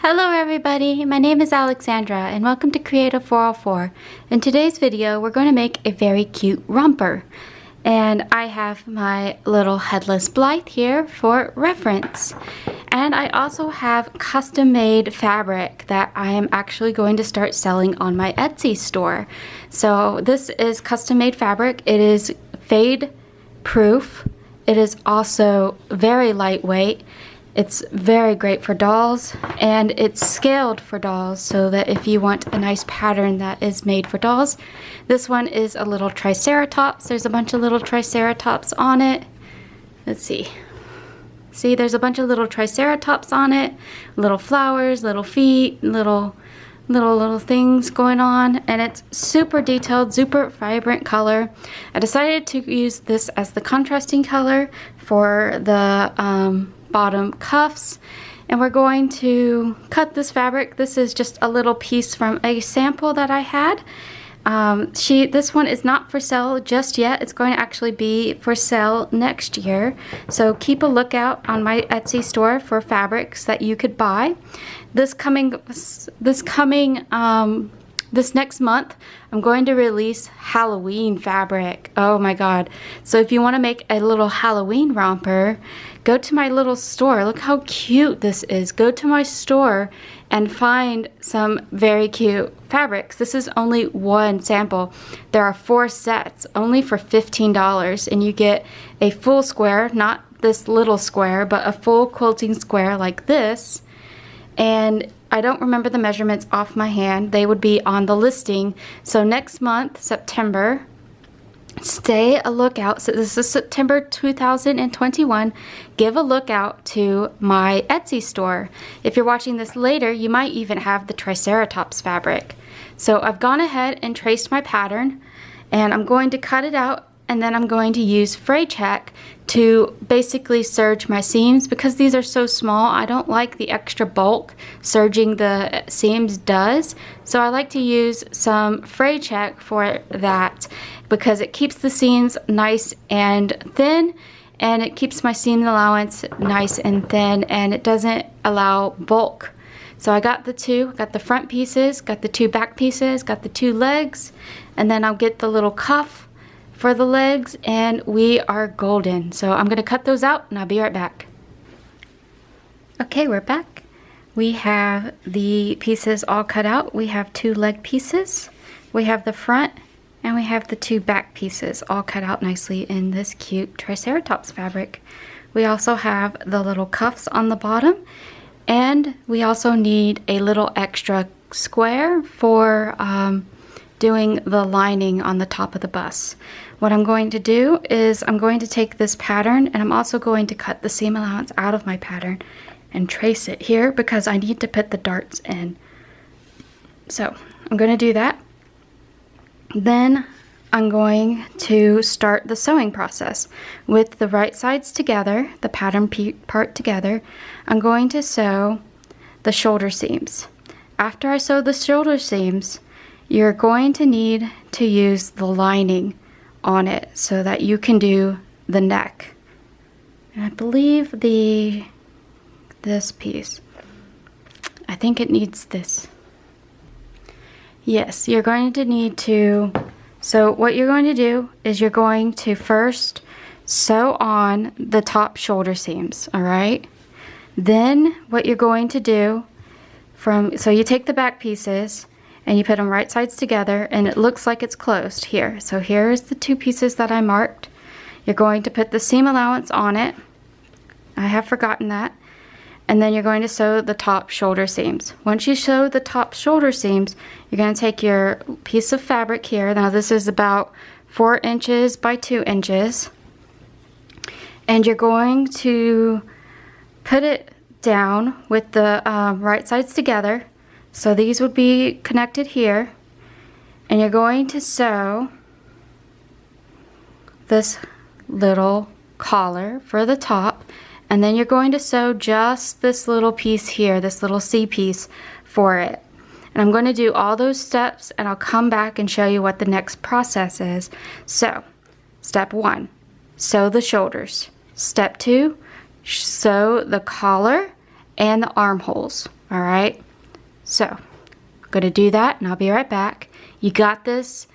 Hello everybody, my name is Alexandra and welcome to Creative 404. In today's video we're going to make a very cute romper. And I have my little headless Blythe here for reference. And I also have custom made fabric that I am actually going to start selling on my Etsy store. So this is custom made fabric. It is fade proof. It is also very lightweight. It's very great for dolls, and it's scaled for dolls so that if you want a nice pattern that is made for dolls. This one is a little triceratops. There's a bunch of little triceratops on it. Let's see. See, there's a bunch of little triceratops on it. Little flowers, little feet, little things going on, and it's super detailed, super vibrant color. I decided to use this as the contrasting color for the bottom cuffs, and we're going to cut this fabric. This is just a little piece from a sample that I had. This one is not for sale just yet. It's going to actually be for sale next year, so keep a lookout on my Etsy store for fabrics that you could buy. This next month I'm going to release Halloween fabric. Oh my god. So if you want to make a little Halloween romper, go to my little store. Look how cute this is. Go to my store and find some very cute fabrics. This is only one sample. There are 4 sets, only for $15, and you get a full square, not this little square, but a full quilting square like this. And I don't remember the measurements off my hand. They would be on the listing. So next month, September, stay a lookout. So this is September 2021. Give a look out to my Etsy store. If you're watching this later, you might even have the Triceratops fabric. So I've gone ahead and traced my pattern, and I'm going to cut it out, and then I'm going to use fray check to basically serge my seams. Because these are so small, I don't like the extra bulk serging the seams does. So I like to use some fray check for that, because it keeps the seams nice and thin, and it keeps my seam allowance nice and thin, and it doesn't allow bulk. So I got the front pieces, got the 2 back pieces, got the 2 legs, and then I'll get the little cuff for the legs, and we are golden. So I'm gonna cut those out and I'll be right back. Okay, we're back. We have the pieces all cut out. We have 2 leg pieces, we have the front, and we have the 2 back pieces all cut out nicely in this cute Triceratops fabric. We also have the little cuffs on the bottom, and we also need a little extra square for doing the lining on the top of the bust. What I'm going to do is I'm going to take this pattern, and I'm also going to cut the seam allowance out of my pattern and trace it here, because I need to put the darts in. So I'm going to do that. Then I'm going to start the sewing process. With the right sides together, the pattern part together, I'm going to sew the shoulder seams. After I sew the shoulder seams, you're going to need to use the lining on it so that you can do the neck. And I believe this piece, I think it needs this. Yes, you're going to need to, so what you're going to do is you're going to first sew on the top shoulder seams, all right? Then what you're going to do so you take the back pieces and you put them right sides together, and it looks like it's closed here. So here's the 2 pieces that I marked. You're going to put the seam allowance on it. I have forgotten that. And then you're going to sew the top shoulder seams. Once you sew the top shoulder seams, you're going to take your piece of fabric here. Now this is about 4 inches by 2 inches. And you're going to put it down with the right sides together. So these would be connected here, and you're going to sew this little collar for the top, and then you're going to sew just this little piece here, this little C piece for it. And I'm going to do all those steps, and I'll come back and show you what the next process is. So, step 1, sew the shoulders. Step 2, sew the collar and the armholes. All right, so I'm gonna do that and I'll be right back. You got this.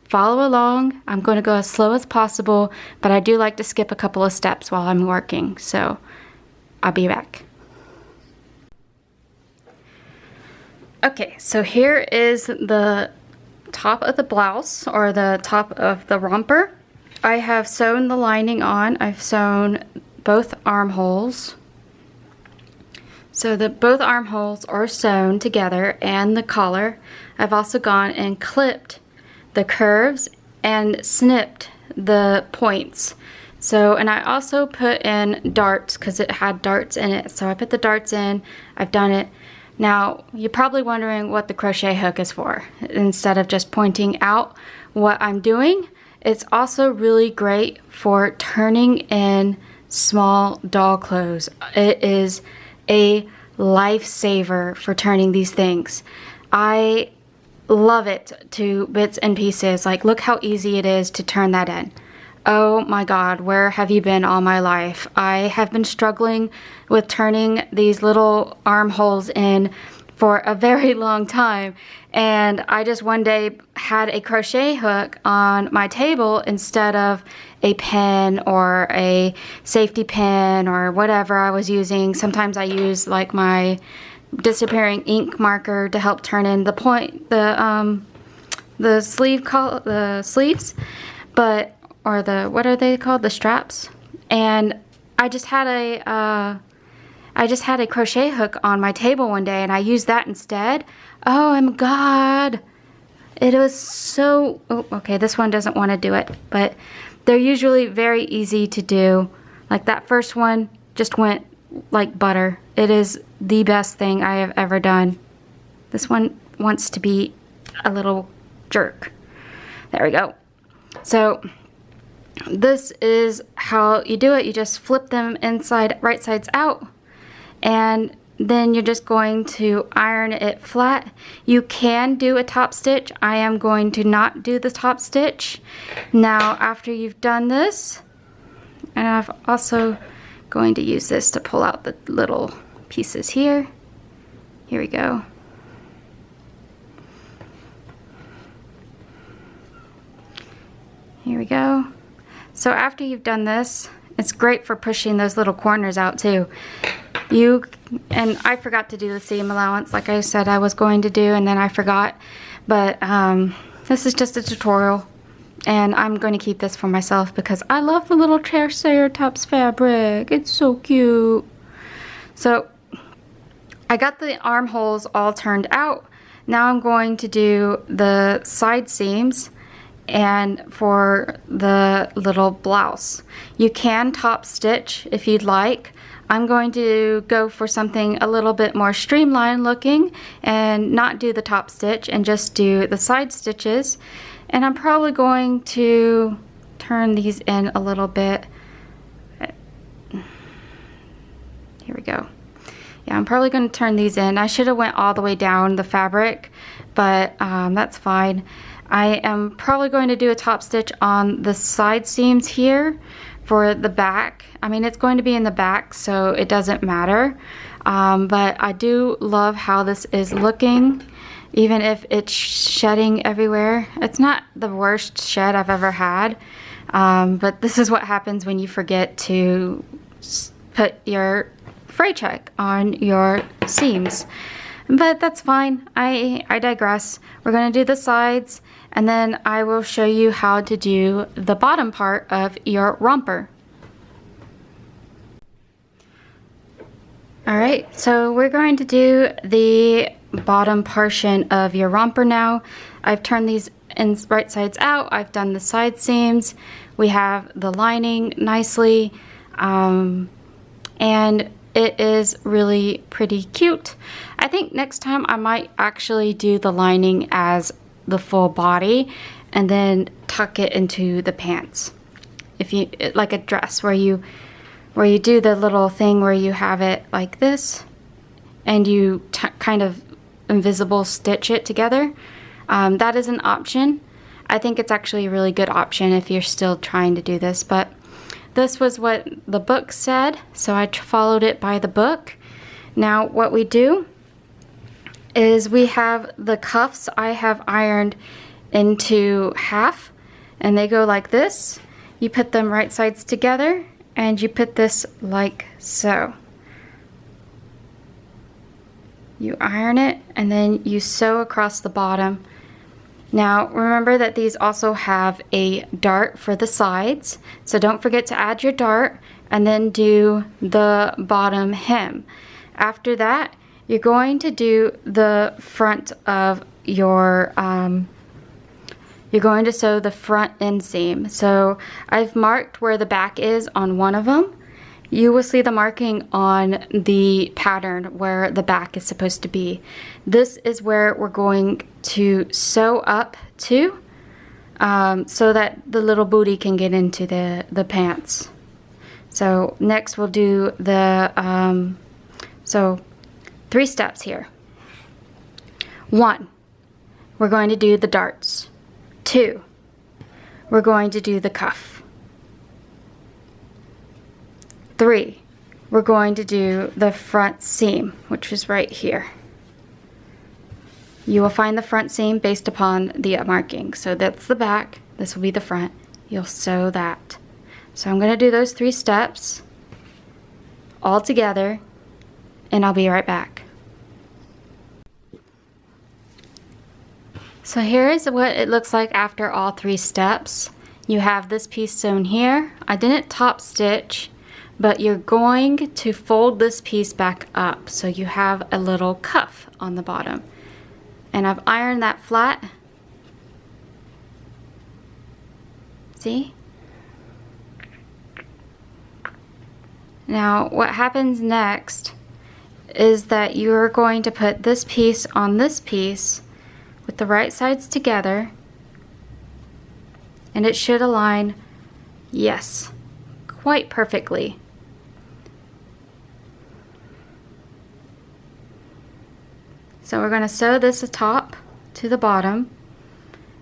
Follow along. I'm going to go as slow as possible, but I do like to skip a couple of steps while I'm working, so I'll be back. Okay, so here is the top of the blouse, or the top of the romper. I have sewn the lining on. I've sewn both armholes. So both armholes are sewn together, and the collar. I've also gone and clipped the curves and snipped the points. So, and I also put in darts because it had darts in it. So I put the darts in, I've done it. Now, you're probably wondering what the crochet hook is for. Instead of just pointing out what I'm doing, it's also really great for turning in small doll clothes. It is a lifesaver for turning these things. I love it to bits and pieces. Like, look how easy it is to turn that in. Oh my God, where have you been all my life? I have been struggling with turning these little armholes in for a very long time, and I just one day had a crochet hook on my table instead of a pen or a safety pin or whatever I was using. Sometimes I use like my disappearing ink marker to help turn in the sleeves, but or the, what are they called, the straps. And I just had a crochet hook on my table one day, and I used that instead. Oh my God, it was so, oh, okay, this one doesn't want to do it, but they're usually very easy to do. Like that first one just went like butter. It is the best thing I have ever done. This one wants to be a little jerk. There we go. So this is how you do it. You just flip them inside, right sides out, and then you're just going to iron it flat. You can do a top stitch. I am going to not do the top stitch. Now after you've done this, and I've also going to use this to pull out the little pieces here. Here we go. Here we go. So after you've done this, it's great for pushing those little corners out too. And I forgot to do the seam allowance like I said I was going to do, and then I forgot. But this is just a tutorial, and I'm going to keep this for myself because I love the little Triceratops fabric. It's so cute. So I got the armholes all turned out. Now I'm going to do the side seams and for the little blouse. You can top stitch if you'd like. I'm going to go for something a little bit more streamlined looking and not do the top stitch and just do the side stitches. And I'm probably going to turn these in a little bit. Here we go. Yeah, I'm probably going to turn these in. I should have went all the way down the fabric, but that's fine. I am probably going to do a top stitch on the side seams here for the back. I mean, it's going to be in the back, so it doesn't matter. But I do love how this is looking, even if it's shedding everywhere. It's not the worst shed I've ever had, but this is what happens when you forget to put your fray check on your seams. But that's fine. I digress. We're going to do the sides, and then I will show you how to do the bottom part of your romper. Alright, so we're going to do the bottom portion of your romper now. I've turned these right sides out. I've done the side seams. We have the lining nicely, and it is really pretty cute. I think next time I might actually do the lining as the full body and then tuck it into the pants. If you, like a dress where you do the little thing where you have it like this and you kind of invisible stitch it together. That is an option. I think it's actually a really good option if you're still trying to do this, but this was what the book said, so I followed it by the book. Now what we do is we have the cuffs I have ironed into half, and they go like this. You put them right sides together and you put this like so. You iron it and then you sew across the bottom. Now remember that these also have a dart for the sides, so don't forget to add your dart and then do the bottom hem. After that, you're going to do the front of your, you're going to sew the front inseam. So I've marked where the back is on one of them. You will see the marking on the pattern where the back is supposed to be. This is where we're going to sew up to, so that the little booty can get into the pants. So next we'll do the, so 3 steps here. 1, we're going to do the darts. 2, we're going to do the cuff. 3, we're going to do the front seam, which is right here. You will find the front seam based upon the marking. So that's the back, this will be the front. You'll sew that. So I'm going to do those 3 steps all together, and I'll be right back. So here is what it looks like after all 3 steps. You have this piece sewn here. I didn't top stitch, but you're going to fold this piece back up so you have a little cuff on the bottom. And I've ironed that flat. See? Now what happens next is that you're going to put this piece on this piece with the right sides together, and it should align, yes, quite perfectly. So we're going to sew this atop to the bottom,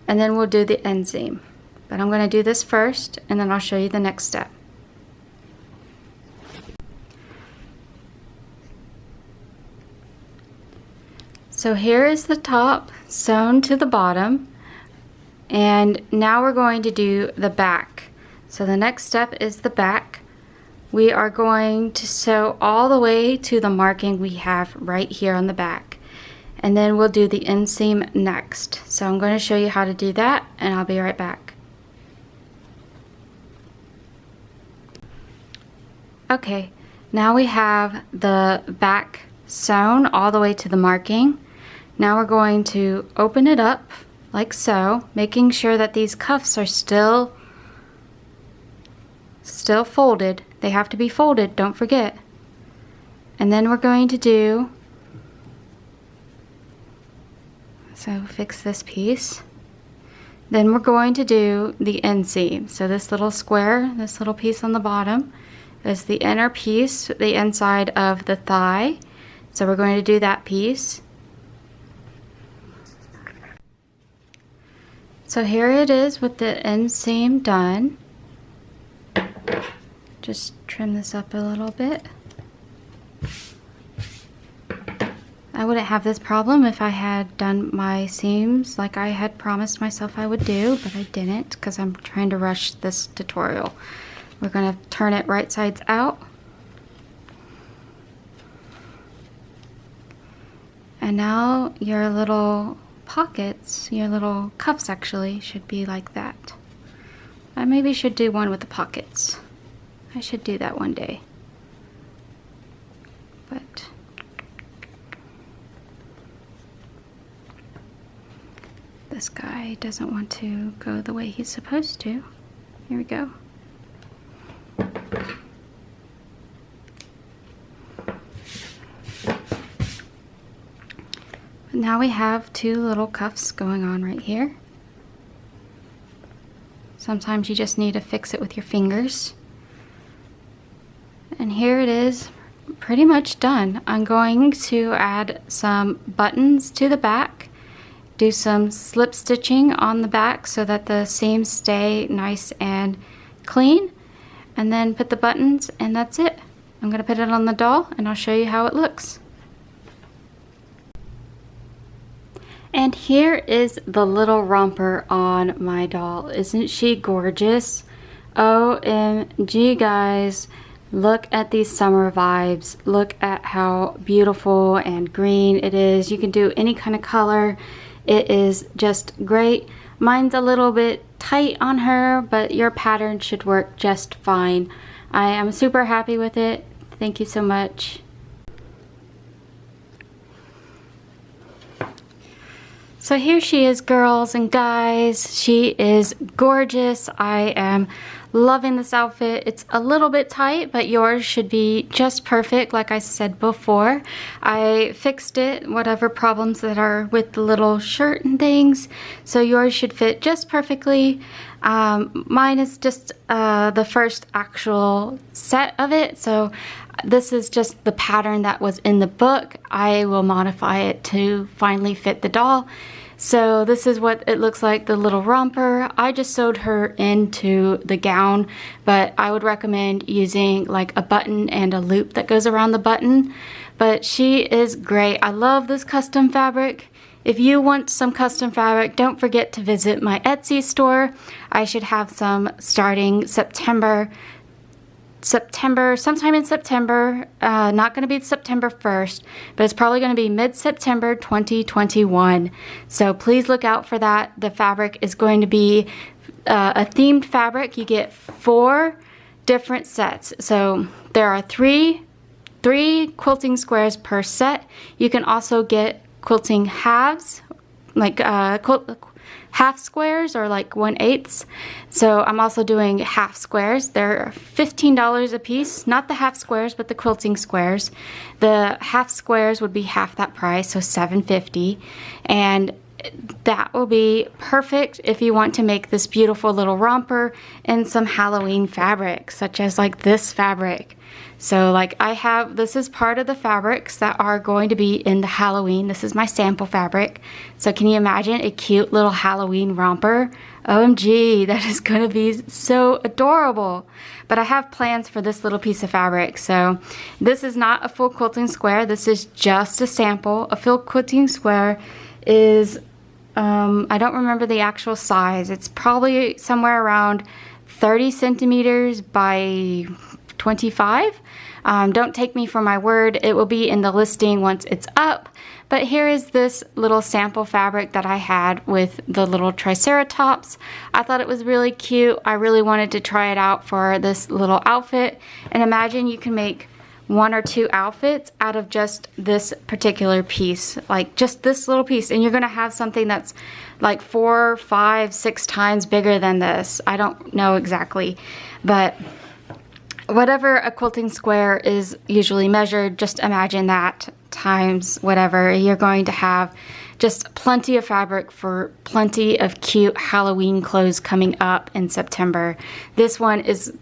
and then we'll do the inseam. But I'm going to do this first, and then I'll show you the next step. So here is the top sewn to the bottom, and now we're going to do the back. So the next step is the back. We are going to sew all the way to the marking we have right here on the back, and then we'll do the inseam next. So I'm going to show you how to do that, and I'll be right back. Okay, now we have the back sewn all the way to the marking. Now we're going to open it up like so, making sure that these cuffs are still folded. They have to be folded, don't forget. And then we're going to do, so fix this piece. Then we're going to do the inseam. So this little square, this little piece on the bottom is the inner piece, the inside of the thigh. So we're going to do that piece. So here it is with the inseam done. Just trim this up a little bit. I wouldn't have this problem if I had done my seams like I had promised myself I would do, but I didn't because I'm trying to rush this tutorial. We're going to turn it right sides out. And now your little pockets, your little cuffs actually, should be like that. I maybe should do one with the pockets. I should do that one day. But this guy doesn't want to go the way he's supposed to. Here we go. Now we have 2 little cuffs going on right here. Sometimes you just need to fix it with your fingers. And here it is, pretty much done. I'm going to add some buttons to the back, do some slip stitching on the back so that the seams stay nice and clean, and then put the buttons, and that's it. I'm going to put it on the doll and I'll show you how it looks. And here is the little romper on my doll. Isn't she gorgeous? OMG, guys. Look at these summer vibes. Look at how beautiful and green it is. You can do any kind of color. It is just great. Mine's a little bit tight on her, but your pattern should work just fine. I am super happy with it. Thank you so much. So here she is, girls and guys. She is gorgeous. I am loving this outfit. It's a little bit tight, but yours should be just perfect, like I said before. I fixed it, whatever problems that are with the little shirt and things, so yours should fit just perfectly. Mine is just the first actual set of it, so this is just the pattern that was in the book. I will modify it to finally fit the doll. So this is what it looks like, the little romper. I just sewed her into the gown, but I would recommend using like a button and a loop that goes around the button. But she is great. I love this custom fabric. If you want some custom fabric, don't forget to visit my Etsy store. I should have some starting sometime in September. Not going to be September 1st, but it's probably going to be mid-September 2021. So please look out for that. The fabric is going to be a themed fabric. You get 4 different sets. So there are three quilting squares per set. You can also get quilting halves, like half squares or like 1/8. So I'm also doing half squares. They're $15 a piece, not the half squares, but the quilting squares. The half squares would be half that price, so $7.50. And that will be perfect if you want to make this beautiful little romper in some Halloween fabric, such as like this fabric. So like this is part of the fabrics that are going to be in the Halloween. This is my sample fabric. So can you imagine a cute little Halloween romper? OMG, that is going to be so adorable. But I have plans for this little piece of fabric. So this is not a full quilting square. This is just a sample. A full quilting square is, I don't remember the actual size. It's probably somewhere around 30 centimeters by 25. Don't take me for my word. It will be in the listing once it's up. But here is this little sample fabric that I had with the little triceratops. I thought it was really cute. I really wanted to try it out for this little outfit. And imagine you can make 1 or 2 outfits out of just this particular piece, like just this little piece, and you're gonna have something that's like 4, 5, 6 times bigger than this. I don't know exactly, but whatever a quilting square is usually measured, just imagine that times whatever. You're going to have just plenty of fabric for plenty of cute Halloween clothes coming up in September. This one is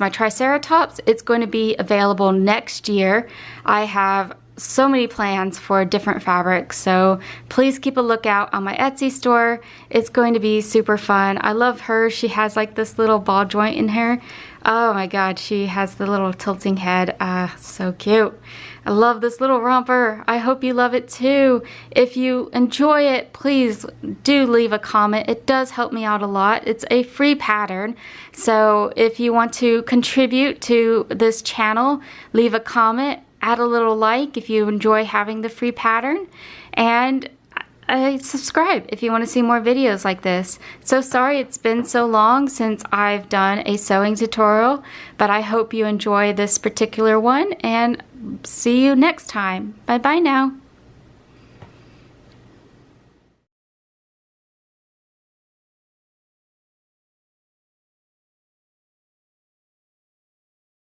my triceratops. It's going to be available next year. I have so many plans for different fabrics, so please keep a lookout on my Etsy store. It's going to be super fun. I love her. She has like this little ball joint in her. Oh my god, she has the little tilting head. So cute. I love this little romper. I hope you love it too. If you enjoy it, please do leave a comment. It does help me out a lot. It's a free pattern. So if you want to contribute to this channel, leave a comment, add a little like if you enjoy having the free pattern, and subscribe if you want to see more videos like this. So sorry it's been so long since I've done a sewing tutorial, but I hope you enjoy this particular one, and see you next time. Bye bye now.